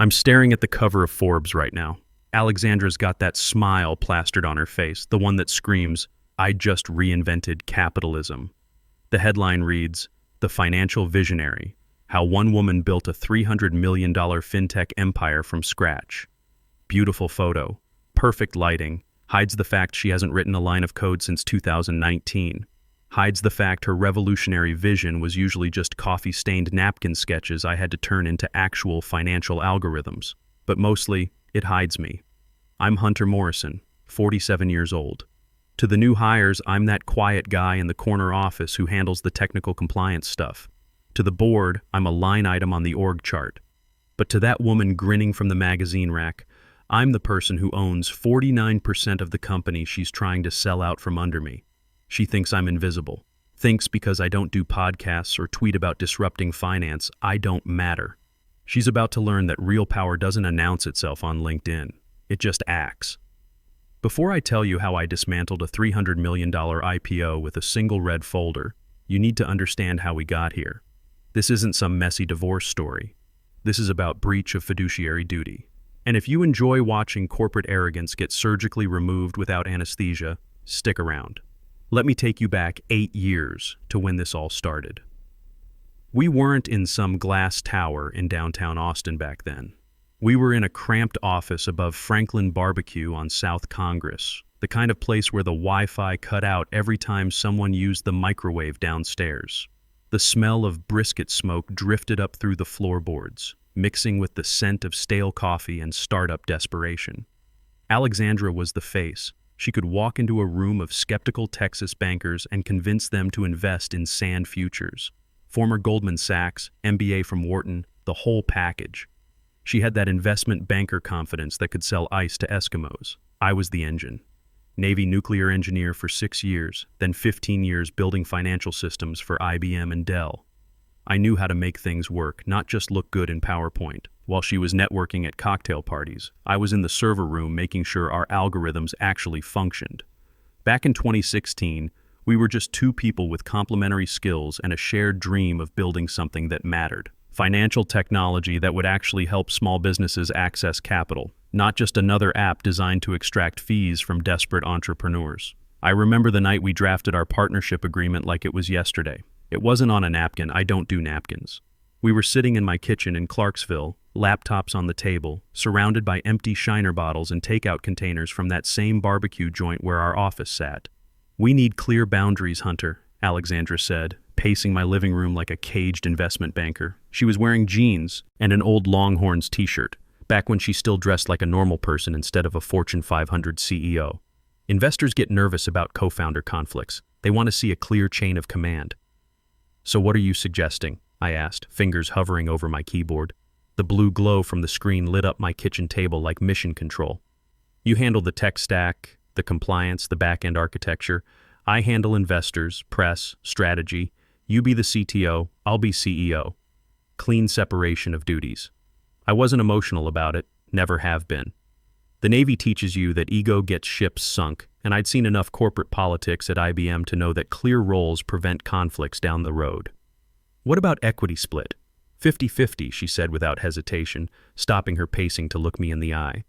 I'm staring at the cover of Forbes right now. Alexandra's got that smile plastered on her face, the one that screams, "I just reinvented capitalism." The headline reads, "The Financial Visionary, How One Woman Built a $300 million FinTech Empire from Scratch." Beautiful photo, perfect lighting, hides the fact she hasn't written a line of code since 2019. Hides the fact her revolutionary vision was usually just coffee-stained napkin sketches I had to turn into actual financial algorithms. But mostly, it hides me. I'm Hunter Morrison, 47 years old. To the new hires, I'm that quiet guy in the corner office who handles the technical compliance stuff. To the board, I'm a line item on the org chart. But to that woman grinning from the magazine rack, I'm the person who owns 49% of the company she's trying to sell out from under me. She thinks I'm invisible. Thinks because I don't do podcasts or tweet about disrupting finance, I don't matter. She's about to learn that real power doesn't announce itself on LinkedIn. It just acts. Before I tell you how I dismantled a $300 million IPO with a single red folder, you need to understand how we got here. This isn't some messy divorce story. This is about breach of fiduciary duty. And if you enjoy watching corporate arrogance get surgically removed without anesthesia, stick around. Let me take you back 8 years to when this all started. We weren't in some glass tower in downtown Austin back then. We were in a cramped office above Franklin Barbecue on South Congress, the kind of place where the Wi-Fi cut out every time someone used the microwave downstairs. The smell of brisket smoke drifted up through the floorboards, mixing with the scent of stale coffee and startup desperation. Alexandra was the face. She could walk into a room of skeptical Texas bankers and convince them to invest in sand futures. Former Goldman Sachs, MBA from Wharton, the whole package. She had that investment banker confidence that could sell ice to Eskimos. I was the engine. Navy nuclear engineer for 6 years, then 15 years building financial systems for IBM and Dell. I knew how to make things work, not just look good in PowerPoint. While she was networking at cocktail parties, I was in the server room making sure our algorithms actually functioned. Back in 2016, we were just two people with complementary skills and a shared dream of building something that mattered. Financial technology that would actually help small businesses access capital, not just another app designed to extract fees from desperate entrepreneurs. I remember the night we drafted our partnership agreement like it was yesterday. It wasn't on a napkin. I don't do napkins. We were sitting in my kitchen in Clarksville, laptops on the table, surrounded by empty Shiner bottles and takeout containers from that same barbecue joint where our office sat. "We need clear boundaries, Hunter," Alexandra said, pacing my living room like a caged investment banker. She was wearing jeans and an old Longhorns t-shirt, back when she still dressed like a normal person instead of a Fortune 500 CEO. Investors get nervous about co-founder conflicts. They want to see a clear chain of command. "So what are you suggesting?" I asked, fingers hovering over my keyboard. The blue glow from the screen lit up my kitchen table like mission control. "You handle the tech stack, the compliance, the back-end architecture. I handle investors, press, strategy. You be the CTO, I'll be CEO. Clean separation of duties." I wasn't emotional about it, never have been. The Navy teaches you that ego gets ships sunk, and I'd seen enough corporate politics at IBM to know that clear roles prevent conflicts down the road. "What about equity split?" 50-50, she said without hesitation, stopping her pacing to look me in the eye.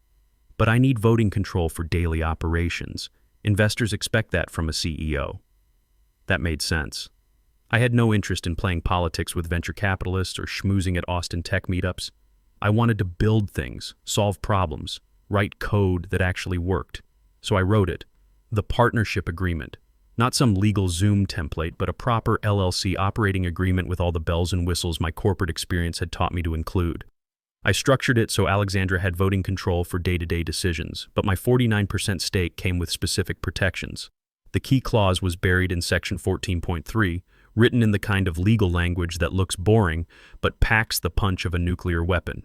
"But I need voting control for daily operations. Investors expect that from a CEO." That made sense. I had no interest in playing politics with venture capitalists or schmoozing at Austin tech meetups. I wanted to build things, solve problems, write code that actually worked. So I wrote it. The partnership agreement. Not some legal Zoom template, but a proper LLC operating agreement with all the bells and whistles my corporate experience had taught me to include. I structured it so Alexandra had voting control for day-to-day decisions, but my 49% stake came with specific protections. The key clause was buried in Section 14.3, written in the kind of legal language that looks boring, but packs the punch of a nuclear weapon.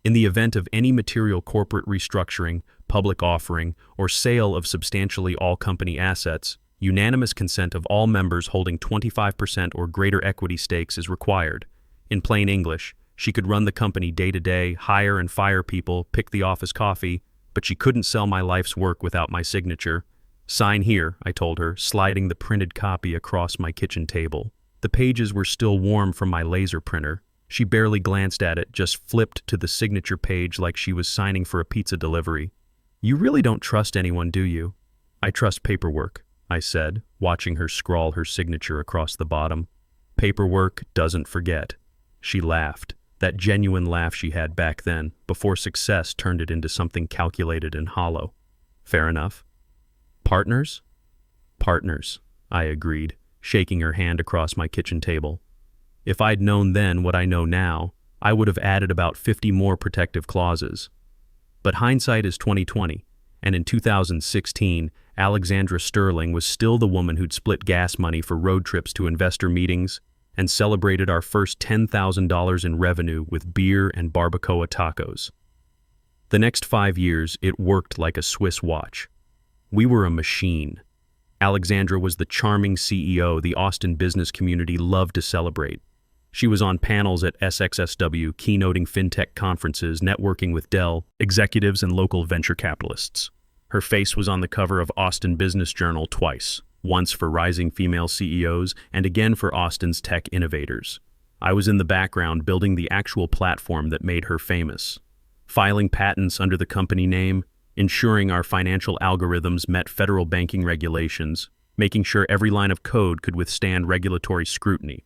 In the event of any material corporate restructuring, public offering, or sale of substantially all company assets, unanimous consent of all members holding 25% or greater equity stakes is required. In plain English, she could run the company day to day, hire and fire people, pick the office coffee, but she couldn't sell my life's work without my signature. "Sign here," I told her, sliding the printed copy across my kitchen table. The pages were still warm from my laser printer. She barely glanced at it, just flipped to the signature page like she was signing for a pizza delivery. "You really don't trust anyone, do you?" "I trust paperwork," I said, watching her scrawl her signature across the bottom. "Paperwork doesn't forget." She laughed, that genuine laugh she had back then, before success turned it into something calculated and hollow. "Fair enough." "Partners?" "Partners," I agreed, shaking her hand across my kitchen table. If I'd known then what I know now, I would have added about 50 more protective clauses. But hindsight is 2020, and in 2016, Alexandra Sterling was still the woman who'd split gas money for road trips to investor meetings and celebrated our first $10,000 in revenue with beer and barbacoa tacos. The next 5 years, it worked like a Swiss watch. We were a machine. Alexandra was the charming CEO the Austin business community loved to celebrate. She was on panels at SXSW, keynoting fintech conferences, networking with Dell executives and local venture capitalists. Her face was on the cover of Austin Business Journal twice, once for rising female CEOs and again for Austin's tech innovators. I was in the background building the actual platform that made her famous, filing patents under the company name, ensuring our financial algorithms met federal banking regulations, making sure every line of code could withstand regulatory scrutiny.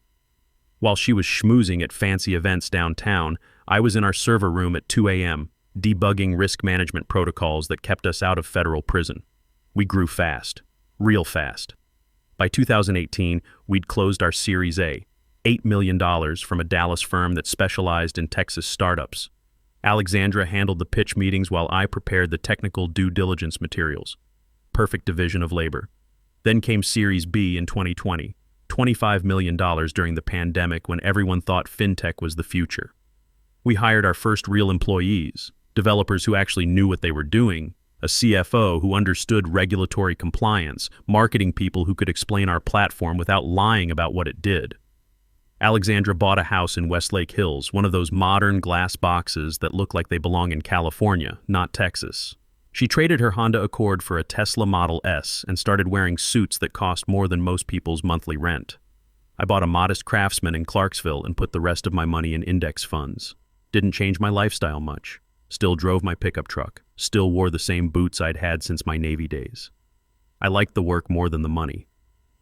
While she was schmoozing at fancy events downtown, I was in our server room at 2 a.m., debugging risk management protocols that kept us out of federal prison. We grew fast, real fast. By 2018, we'd closed our Series A, $8 million from a Dallas firm that specialized in Texas startups. Alexandra handled the pitch meetings while I prepared the technical due diligence materials. Perfect division of labor. Then came Series B in 2020. $25 million during the pandemic when everyone thought fintech was the future. We hired our first real employees, developers who actually knew what they were doing, a CFO who understood regulatory compliance, marketing people who could explain our platform without lying about what it did. Alexandra bought a house in Westlake Hills, one of those modern glass boxes that look like they belong in California, not Texas. She traded her Honda Accord for a Tesla Model S and started wearing suits that cost more than most people's monthly rent. I bought a modest Craftsman in Clarksville and put the rest of my money in index funds. Didn't change my lifestyle much. Still drove my pickup truck. Still wore the same boots I'd had since my Navy days. I liked the work more than the money.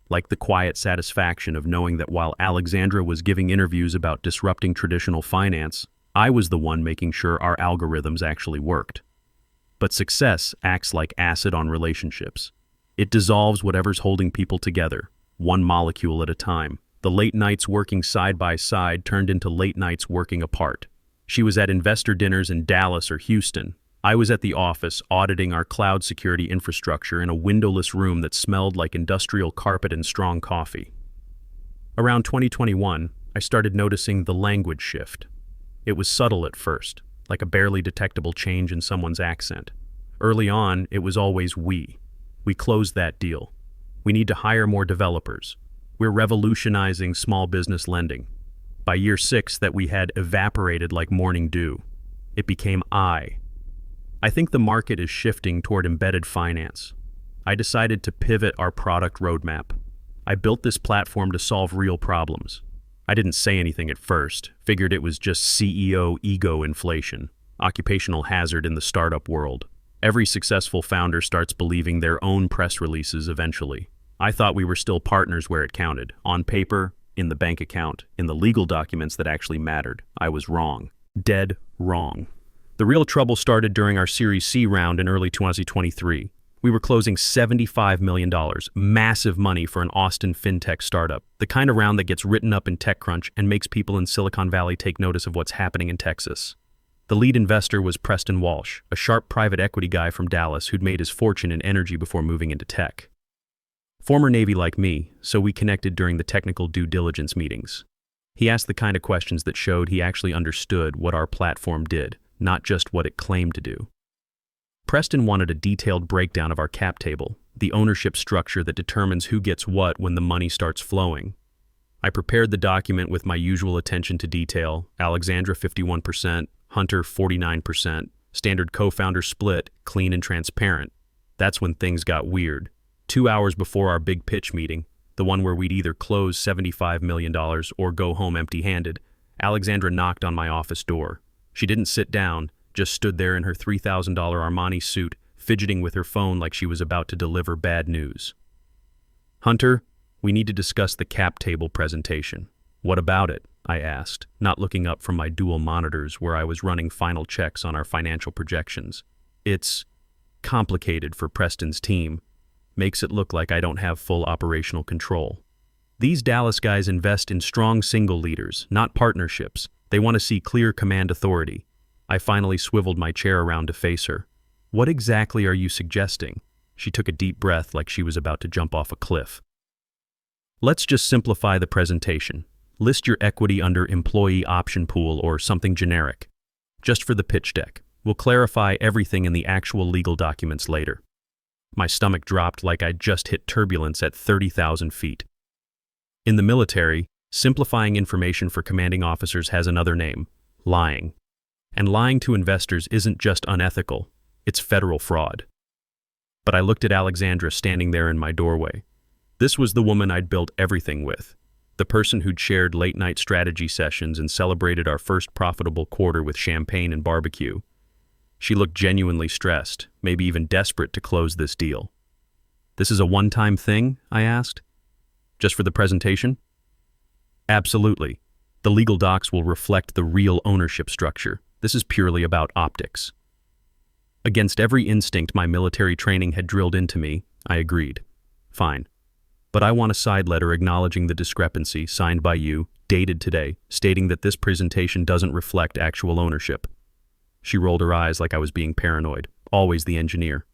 Liked the quiet satisfaction of knowing that while Alexandra was giving interviews about disrupting traditional finance, I was the one making sure our algorithms actually worked. But success acts like acid on relationships. It dissolves whatever's holding people together, one molecule at a time. The late nights working side by side turned into late nights working apart. She was at investor dinners in Dallas or Houston. I was at the office auditing our cloud security infrastructure in a windowless room that smelled like industrial carpet and strong coffee. Around 2021, I started noticing the language shift. It was subtle at first, like a barely detectable change in someone's accent. Early on, it was always we. We closed that deal. We need to hire more developers. We're revolutionizing small business lending. By year 6, that we had evaporated like morning dew. It became I. I think the market is shifting toward embedded finance. I decided to pivot our product roadmap. I built this platform to solve real problems. I didn't say anything at first, figured it was just CEO ego inflation, occupational hazard in the startup world. Every successful founder starts believing their own press releases eventually. I thought we were still partners where it counted, on paper, in the bank account, in the legal documents that actually mattered. I was wrong. Dead wrong. The real trouble started during our Series C round in early 2023. We were closing $75 million, massive money for an Austin fintech startup, the kind of round that gets written up in TechCrunch and makes people in Silicon Valley take notice of what's happening in Texas. The lead investor was Preston Walsh, a sharp private equity guy from Dallas who'd made his fortune in energy before moving into tech. Former Navy like me, so we connected during the technical due diligence meetings. He asked the kind of questions that showed he actually understood what our platform did, not just what it claimed to do. Preston wanted a detailed breakdown of our cap table, the ownership structure that determines who gets what when the money starts flowing. I prepared the document with my usual attention to detail: Alexandra 51%, Hunter 49%, standard co-founder split, clean and transparent. That's when things got weird. 2 hours before our big pitch meeting, the one where we'd either close $75 million or go home empty-handed, Alexandra knocked on my office door. She didn't sit down, just stood there in her $3,000 Armani suit, fidgeting with her phone like she was about to deliver bad news. "Hunter, we need to discuss the cap table presentation." "What about it?" I asked, not looking up from my dual monitors where I was running final checks on our financial projections. "It's complicated for Preston's team. Makes it look like I don't have full operational control. These Dallas guys invest in strong single leaders, not partnerships. They want to see clear command authority." I finally swiveled my chair around to face her. "What exactly are you suggesting?" She took a deep breath like she was about to jump off a cliff. "Let's just simplify the presentation. List your equity under employee option pool or something generic. Just for the pitch deck. We'll clarify everything in the actual legal documents later." My stomach dropped like I'd just hit turbulence at 30,000 feet. In the military, simplifying information for commanding officers has another name: lying. And lying to investors isn't just unethical, it's federal fraud. But I looked at Alexandra standing there in my doorway. This was the woman I'd built everything with. The person who'd shared late-night strategy sessions and celebrated our first profitable quarter with champagne and barbecue. She looked genuinely stressed, maybe even desperate to close this deal. "This is a one-time thing?" I asked. "Just for the presentation?" "Absolutely. The legal docs will reflect the real ownership structure. This is purely about optics." Against every instinct my military training had drilled into me, I agreed. "Fine. But I want a side letter acknowledging the discrepancy, signed by you, dated today, stating that this presentation doesn't reflect actual ownership." She rolled her eyes like I was being paranoid, always the engineer.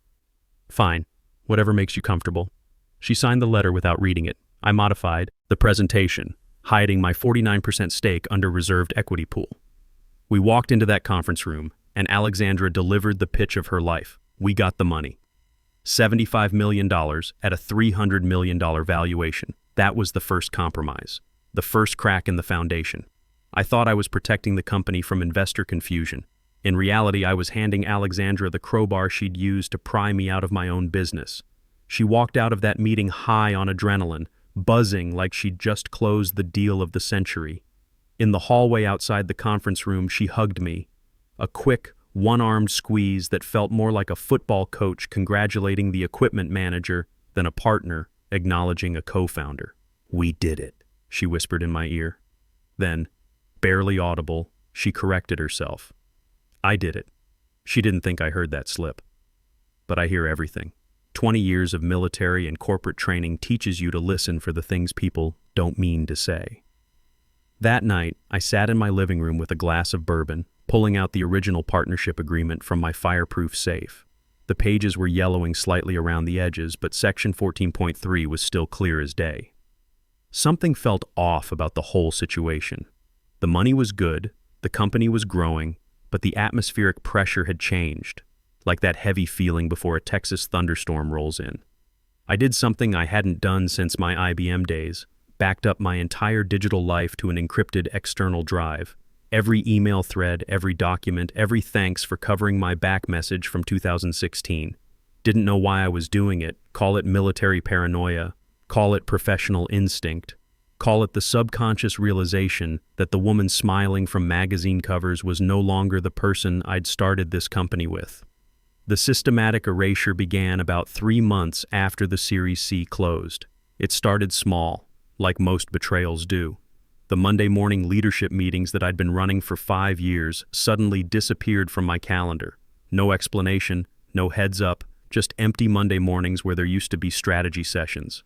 "Fine. Whatever makes you comfortable." She signed the letter without reading it. I modified the presentation, hiding my 49% stake under reserved equity pool. We walked into that conference room, and Alexandra delivered the pitch of her life. We got the money. $75 million at a $300 million valuation. That was the first compromise, the first crack in the foundation. I thought I was protecting the company from investor confusion. In reality, I was handing Alexandra the crowbar she'd used to pry me out of my own business. She walked out of that meeting high on adrenaline, buzzing like she'd just closed the deal of the century. In the hallway outside the conference room, she hugged me. A quick, one-armed squeeze that felt more like a football coach congratulating the equipment manager than a partner acknowledging a co-founder. "We did it," she whispered in my ear. Then, barely audible, she corrected herself. "I did it." She didn't think I heard that slip. But I hear everything. 20 years of military and corporate training teaches you to listen for the things people don't mean to say. That night, I sat in my living room with a glass of bourbon, pulling out the original partnership agreement from my fireproof safe. The pages were yellowing slightly around the edges, but Section 14.3 was still clear as day. Something felt off about the whole situation. The money was good, the company was growing, but the atmospheric pressure had changed, like that heavy feeling before a Texas thunderstorm rolls in. I did something I hadn't done since my IBM days, backed up my entire digital life to an encrypted external drive. Every email thread, every document, every thanks for covering my back message from 2016. Didn't know why I was doing it. Call it military paranoia. Call it professional instinct. Call it the subconscious realization that the woman smiling from magazine covers was no longer the person I'd started this company with. The systematic erasure began about 3 months after the Series C closed. It started small, like most betrayals do. The Monday morning leadership meetings that I'd been running for 5 years suddenly disappeared from my calendar. No explanation, no heads up, just empty Monday mornings where there used to be strategy sessions.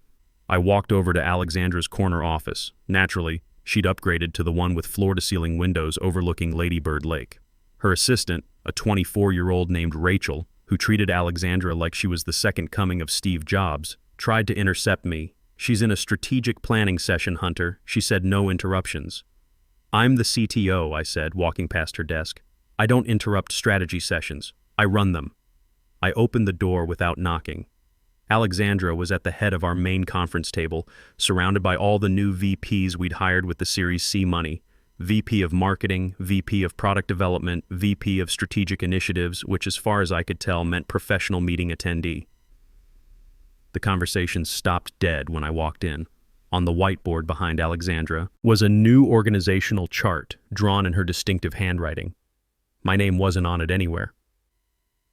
I walked over to Alexandra's corner office. Naturally, she'd upgraded to the one with floor-to-ceiling windows overlooking Lady Bird Lake. Her assistant, a 24-year-old named Rachel, who treated Alexandra like she was the second coming of Steve Jobs, tried to intercept me. "She's in a strategic planning session, Hunter," she said, no interruptions. "I'm the CTO," I said, walking past her desk. "I don't interrupt strategy sessions. I run them." I opened the door without knocking. Alexandra was at the head of our main conference table, surrounded by all the new VPs we'd hired with the Series C money. VP of Marketing, VP of Product Development, VP of Strategic Initiatives, which as far as I could tell meant professional meeting attendee. The conversation stopped dead when I walked in. On the whiteboard behind Alexandra was a new organizational chart drawn in her distinctive handwriting. My name wasn't on it anywhere.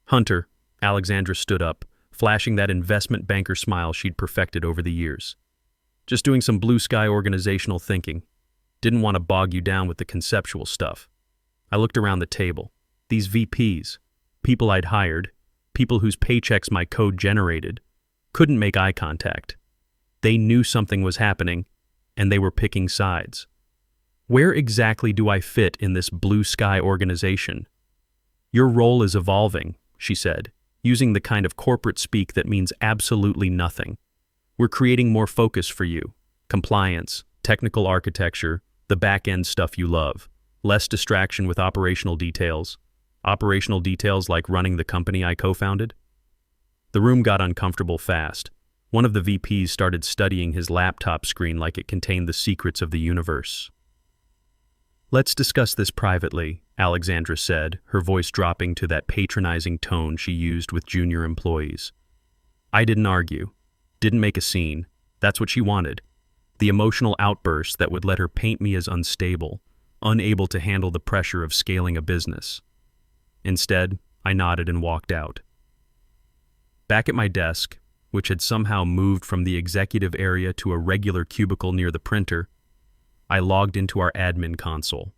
Hunter, Alexandra stood up, flashing that investment banker smile she'd perfected over the years. Just doing some blue sky organizational thinking. Didn't want to bog you down with the conceptual stuff. I looked around the table. These VPs, people I'd hired, people whose paychecks my code generated, couldn't make eye contact. They knew something was happening, and they were picking sides. Where exactly do I fit in this blue sky organization? Your role is evolving, she said, using the kind of corporate speak that means absolutely nothing. We're creating more focus for you. Compliance, technical architecture, the back-end stuff you love. Less distraction with operational details. Operational details like running the company I co-founded. The room got uncomfortable fast. One of the VPs started studying his laptop screen like it contained the secrets of the universe. Let's discuss this privately, Alexandra said, her voice dropping to that patronizing tone she used with junior employees. I didn't argue. Didn't make a scene. That's what she wanted. The emotional outburst that would let her paint me as unstable, unable to handle the pressure of scaling a business. Instead, I nodded and walked out. Back at my desk, which had somehow moved from the executive area to a regular cubicle near the printer, I logged into our admin console.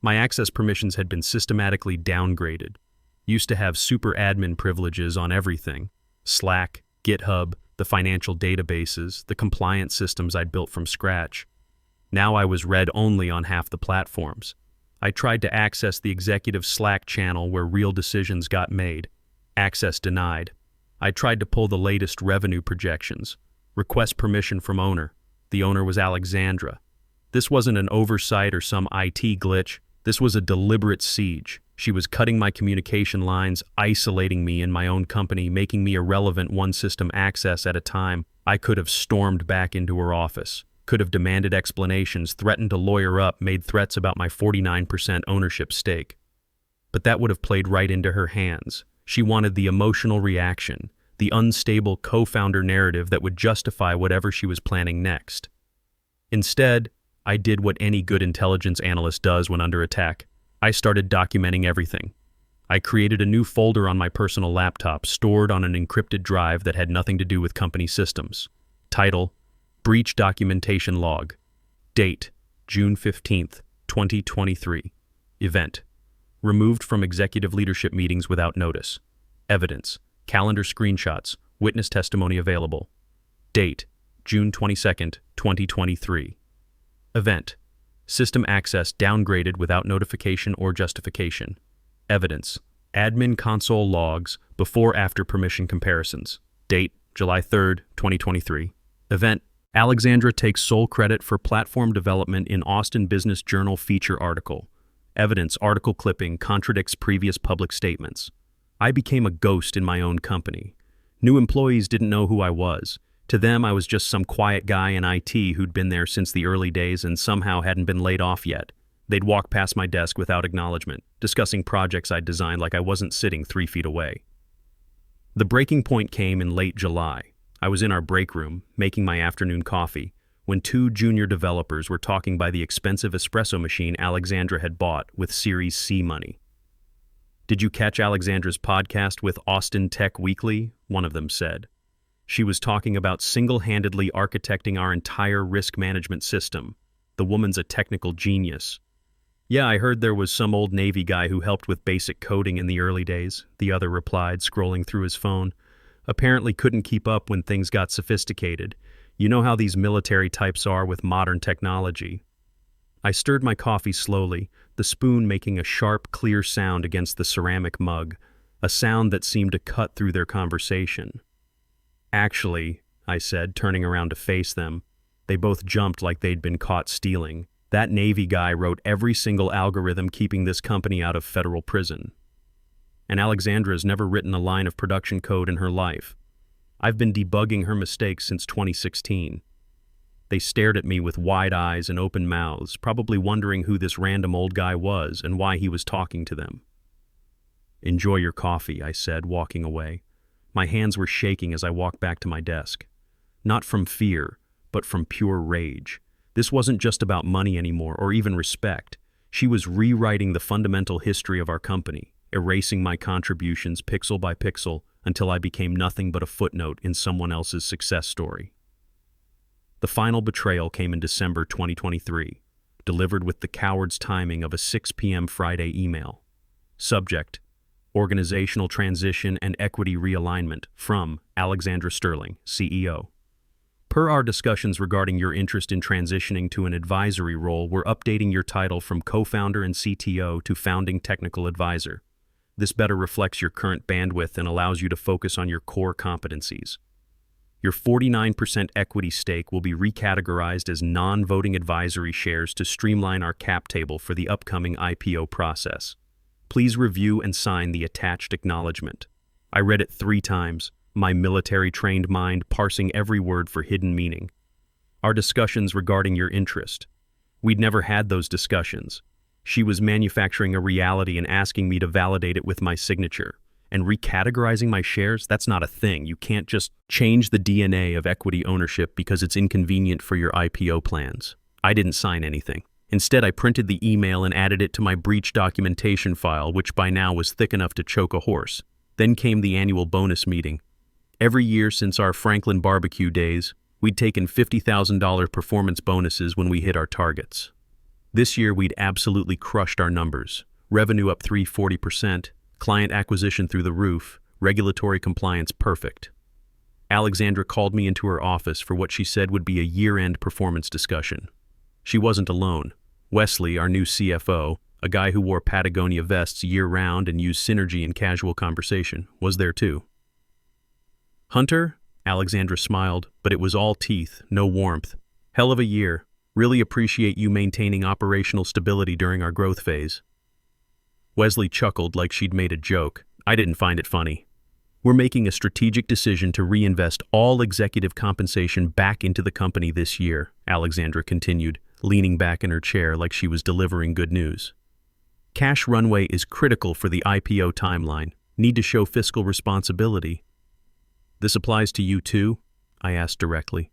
My access permissions had been systematically downgraded. Used to have super admin privileges on everything. Slack, GitHub, the financial databases, the compliance systems I'd built from scratch. Now I was read only on half the platforms. I tried to access the executive Slack channel where real decisions got made. Access denied. I tried to pull the latest revenue projections. Request permission from owner. The owner was Alexandra. This wasn't an oversight or some IT glitch. This was a deliberate siege. She was cutting my communication lines, isolating me in my own company, making me irrelevant one system access at a time. I could have stormed back into her office, could have demanded explanations, threatened to lawyer up, made threats about my 49% ownership stake. But that would have played right into her hands. She wanted the emotional reaction, the unstable co-founder narrative that would justify whatever she was planning next. Instead, I did what any good intelligence analyst does when under attack. I started documenting everything. I created a new folder on my personal laptop stored on an encrypted drive that had nothing to do with company systems. Title: Breach Documentation Log. Date: June 15th, 2023. Event: Removed from executive leadership meetings without notice. Evidence: Calendar screenshots, witness testimony available. Date: June 22nd, 2023. Event: System access downgraded without notification or justification. Evidence: Admin console logs, before-after permission comparisons. Date: July 3rd, 2023. Event: Alexandra takes sole credit for platform development in Austin Business Journal feature article. Evidence: Article clipping contradicts previous public statements. I became a ghost in my own company. New employees didn't know who I was. To them, I was just some quiet guy in IT who'd been there since the early days and somehow hadn't been laid off yet. They'd walk past my desk without acknowledgement, discussing projects I'd designed like I wasn't sitting 3 feet away. The breaking point came in late July. I was in our break room, making my afternoon coffee, when 2 junior developers were talking by the expensive espresso machine Alexandra had bought with Series C money. "Did you catch Alexandra's podcast with Austin Tech Weekly?" one of them said. She was talking about single-handedly architecting our entire risk management system. The woman's a technical genius. "Yeah, I heard there was some old Navy guy who helped with basic coding in the early days," the other replied, scrolling through his phone. "Apparently couldn't keep up when things got sophisticated. You know how these military types are with modern technology." I stirred my coffee slowly, the spoon making a sharp, clear sound against the ceramic mug, a sound that seemed to cut through their conversation. "Actually," I said, turning around to face them. They both jumped like they'd been caught stealing. "That Navy guy wrote every single algorithm keeping this company out of federal prison. And Alexandra's never written a line of production code in her life. I've been debugging her mistakes since 2016. They stared at me with wide eyes and open mouths, probably wondering who this random old guy was and why he was talking to them. "Enjoy your coffee," I said, walking away. My hands were shaking as I walked back to my desk. Not from fear, but from pure rage. This wasn't just about money anymore, or even respect. She was rewriting the fundamental history of our company, erasing my contributions pixel by pixel until I became nothing but a footnote in someone else's success story. The final betrayal came in December 2023, delivered with the coward's timing of a 6 p.m. Friday email. Subject: Organizational Transition and Equity Realignment from Alexandra Sterling, CEO. Per our discussions regarding your interest in transitioning to an advisory role, we're updating your title from co-founder and CTO to founding technical advisor. This better reflects your current bandwidth and allows you to focus on your core competencies. Your 49% equity stake will be recategorized as non-voting advisory shares to streamline our cap table for the upcoming IPO process. Please review and sign the attached acknowledgement. I read it 3 times, my military-trained mind parsing every word for hidden meaning. Our discussions regarding your interest. We'd never had those discussions. She was manufacturing a reality and asking me to validate it with my signature. And recategorizing my shares, that's not a thing. You can't just change the DNA of equity ownership because it's inconvenient for your IPO plans. I didn't sign anything. Instead, I printed the email and added it to my breach documentation file, which by now was thick enough to choke a horse. Then came the annual bonus meeting. Every year since our Franklin barbecue days, we'd taken $50,000 performance bonuses when we hit our targets. This year, we'd absolutely crushed our numbers. Revenue up 340%, client acquisition through the roof, regulatory compliance perfect. Alexandra called me into her office for what she said would be a year-end performance discussion. She wasn't alone. Wesley, our new CFO, a guy who wore Patagonia vests year-round and used synergy in casual conversation, was there too. Hunter? Alexandra smiled, but it was all teeth, no warmth. Hell of a year. Really appreciate you maintaining operational stability during our growth phase. Wesley chuckled like she'd made a joke. I didn't find it funny. We're making a strategic decision to reinvest all executive compensation back into the company this year, Alexandra continued, leaning back in her chair like she was delivering good news. Cash runway is critical for the IPO timeline. Need to show fiscal responsibility. This applies to you too? I asked directly.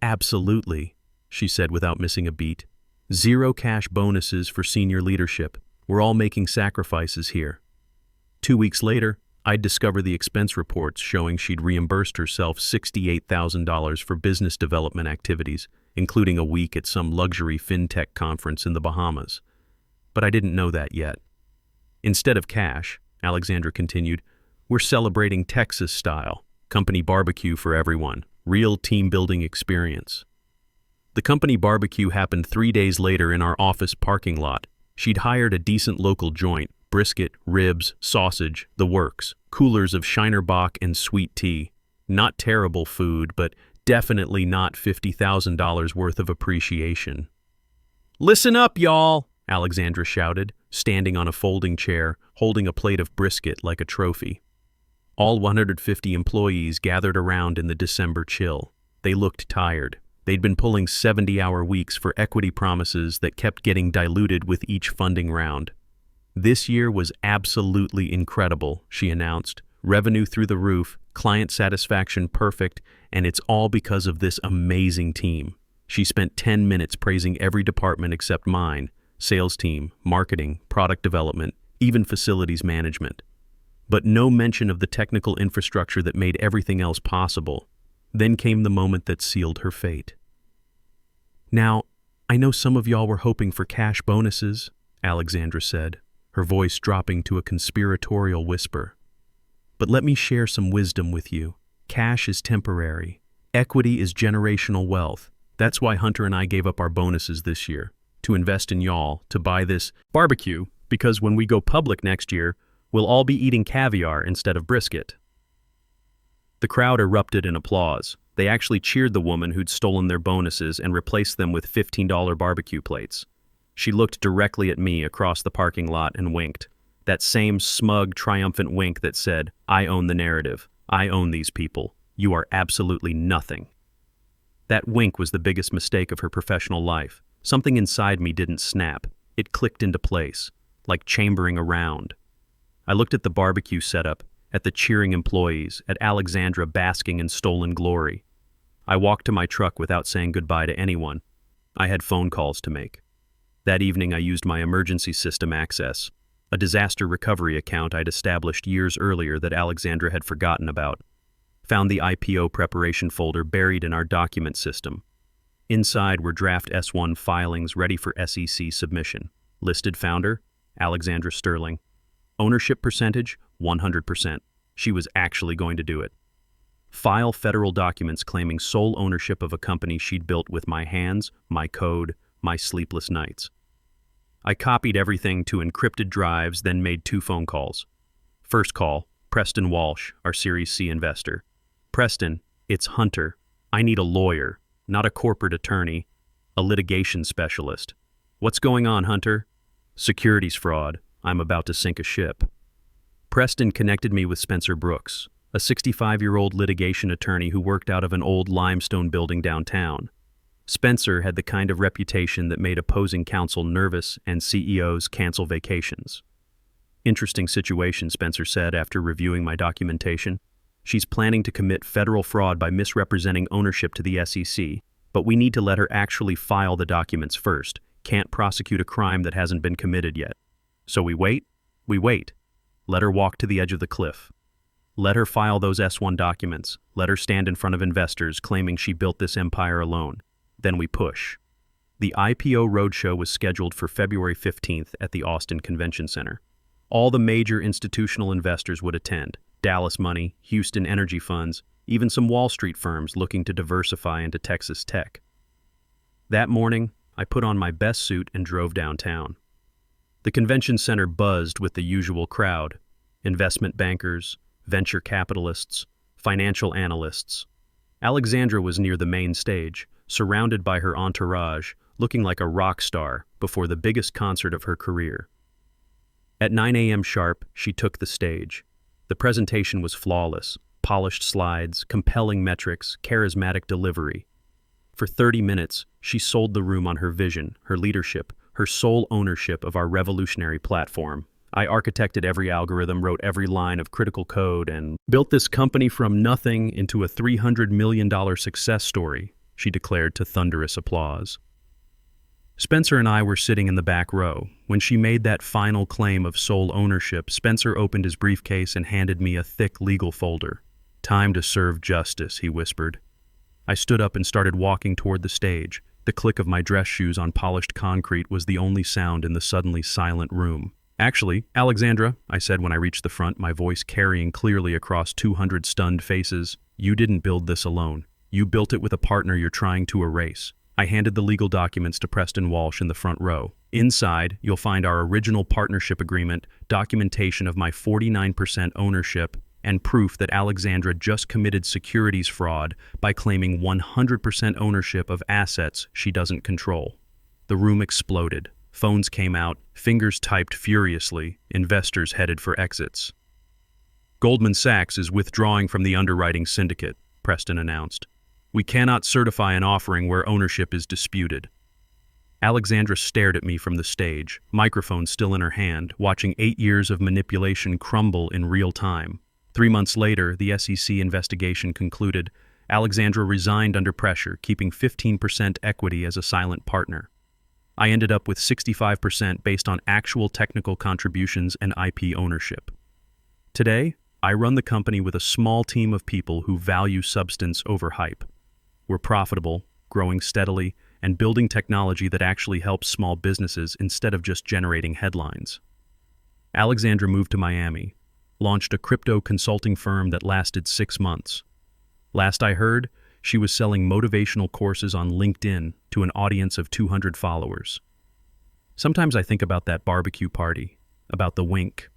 Absolutely, she said without missing a beat. 0 cash bonuses for senior leadership. We're all making sacrifices here. 2 weeks later, I'd discover the expense reports showing she'd reimbursed herself $68,000 for business development activities, including a week at some luxury FinTech conference in the Bahamas. But I didn't know that yet. Instead of cash, Alexandra continued, we're celebrating Texas style, company barbecue for everyone, real team-building experience. The company barbecue happened 3 days later in our office parking lot. She'd hired a decent local joint, brisket, ribs, sausage, the works, coolers of Shiner Bock and sweet tea. Not terrible food, but definitely not $50,000 worth of appreciation. Listen up, y'all, Alexandra shouted, standing on a folding chair, holding a plate of brisket like a trophy. All 150 employees gathered around in the December chill. They looked tired. They'd been pulling 70-hour weeks for equity promises that kept getting diluted with each funding round. This year was absolutely incredible, she announced. Revenue through the roof, client satisfaction perfect, and it's all because of this amazing team. She spent 10 minutes praising every department except mine, sales team, marketing, product development, even facilities management. But no mention of the technical infrastructure that made everything else possible. Then came the moment that sealed her fate. Now, I know some of y'all were hoping for cash bonuses, Alexandra said, her voice dropping to a conspiratorial whisper. But let me share some wisdom with you. Cash is temporary. Equity is generational wealth. That's why Hunter and I gave up our bonuses this year, to invest in y'all, to buy this barbecue, because when we go public next year, we'll all be eating caviar instead of brisket. The crowd erupted in applause. They actually cheered the woman who'd stolen their bonuses and replaced them with $15 barbecue plates. She looked directly at me across the parking lot and winked. That same smug, triumphant wink that said, I own the narrative. I own these people. You are absolutely nothing. That wink was the biggest mistake of her professional life. Something inside me didn't snap. It clicked into place, like chambering around. I looked at the barbecue setup, at the cheering employees, at Alexandra basking in stolen glory. I walked to my truck without saying goodbye to anyone. I had phone calls to make. That evening I used my emergency system access, a disaster recovery account I'd established years earlier that Alexandra had forgotten about. Found the IPO preparation folder buried in our document system. Inside were draft S1 filings ready for SEC submission. Listed founder, Alexandra Sterling. Ownership percentage, 100%. She was actually going to do it. File federal documents claiming sole ownership of a company she'd built with my hands, my code, my sleepless nights. I copied everything to encrypted drives, then made 2 phone calls. First call, Preston Walsh, our Series C investor. Preston, it's Hunter. I need a lawyer, not a corporate attorney, a litigation specialist. What's going on, Hunter? Securities fraud. I'm about to sink a ship. Preston connected me with Spencer Brooks, a 65-year-old litigation attorney who worked out of an old limestone building downtown. Spencer had the kind of reputation that made opposing counsel nervous and CEOs cancel vacations. Interesting situation, Spencer said after reviewing my documentation. She's planning to commit federal fraud by misrepresenting ownership to the SEC, but we need to let her actually file the documents first. Can't prosecute a crime that hasn't been committed yet. So we wait. Let her walk to the edge of the cliff. Let her file those S1 documents. Let her stand in front of investors claiming she built this empire alone. Then we push. The IPO roadshow was scheduled for February 15th at the Austin Convention Center. All the major institutional investors would attend. Dallas Money, Houston Energy Funds, even some Wall Street firms looking to diversify into Texas tech. That morning, I put on my best suit and drove downtown. The convention center buzzed with the usual crowd: investment bankers, venture capitalists, financial analysts. Alexandra was near the main stage, surrounded by her entourage, looking like a rock star before the biggest concert of her career. At 9 a.m. sharp, she took the stage. The presentation was flawless: polished slides, compelling metrics, charismatic delivery. For 30 minutes, she sold the room on her vision, her leadership, her sole ownership of our revolutionary platform. I architected every algorithm, wrote every line of critical code, and built this company from nothing into a $300 million success story, she declared to thunderous applause. Spencer and I were sitting in the back row. When she made that final claim of sole ownership, Spencer opened his briefcase and handed me a thick legal folder. "Time to serve justice," he whispered. I stood up and started walking toward the stage. The click of my dress shoes on polished concrete was the only sound in the suddenly silent room. "Actually, Alexandra," I said when I reached the front, my voice carrying clearly across 200 stunned faces, "you didn't build this alone. You built it with a partner you're trying to erase." I handed the legal documents to Preston Walsh in the front row. Inside, you'll find our original partnership agreement, documentation of my 49% ownership, and proof that Alexandra just committed securities fraud by claiming 100% ownership of assets she doesn't control. The room exploded. Phones came out, fingers typed furiously, investors headed for exits. "Goldman Sachs is withdrawing from the underwriting syndicate," Preston announced. "We cannot certify an offering where ownership is disputed." Alexandra stared at me from the stage, microphone still in her hand, watching 8 years of manipulation crumble in real time. 3 months later, the SEC investigation concluded. Alexandra resigned under pressure, keeping 15% equity as a silent partner. I ended up with 65% based on actual technical contributions and IP ownership. Today, I run the company with a small team of people who value substance over hype. We're profitable, growing steadily, and building technology that actually helps small businesses instead of just generating headlines. Alexandra moved to Miami, launched a crypto consulting firm that lasted 6 months. Last I heard, she was selling motivational courses on LinkedIn to an audience of 200 followers. Sometimes I think about that barbecue party, about the wink,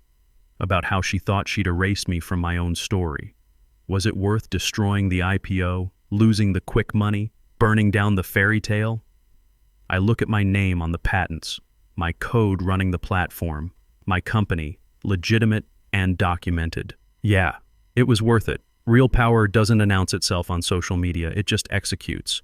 about how she thought she'd erase me from my own story. Was it worth destroying the IPO, losing the quick money, burning down the fairy tale? I look at my name on the patents, my code running the platform, my company, legitimate and documented. Yeah, it was worth it. Real power doesn't announce itself on social media, it just executes.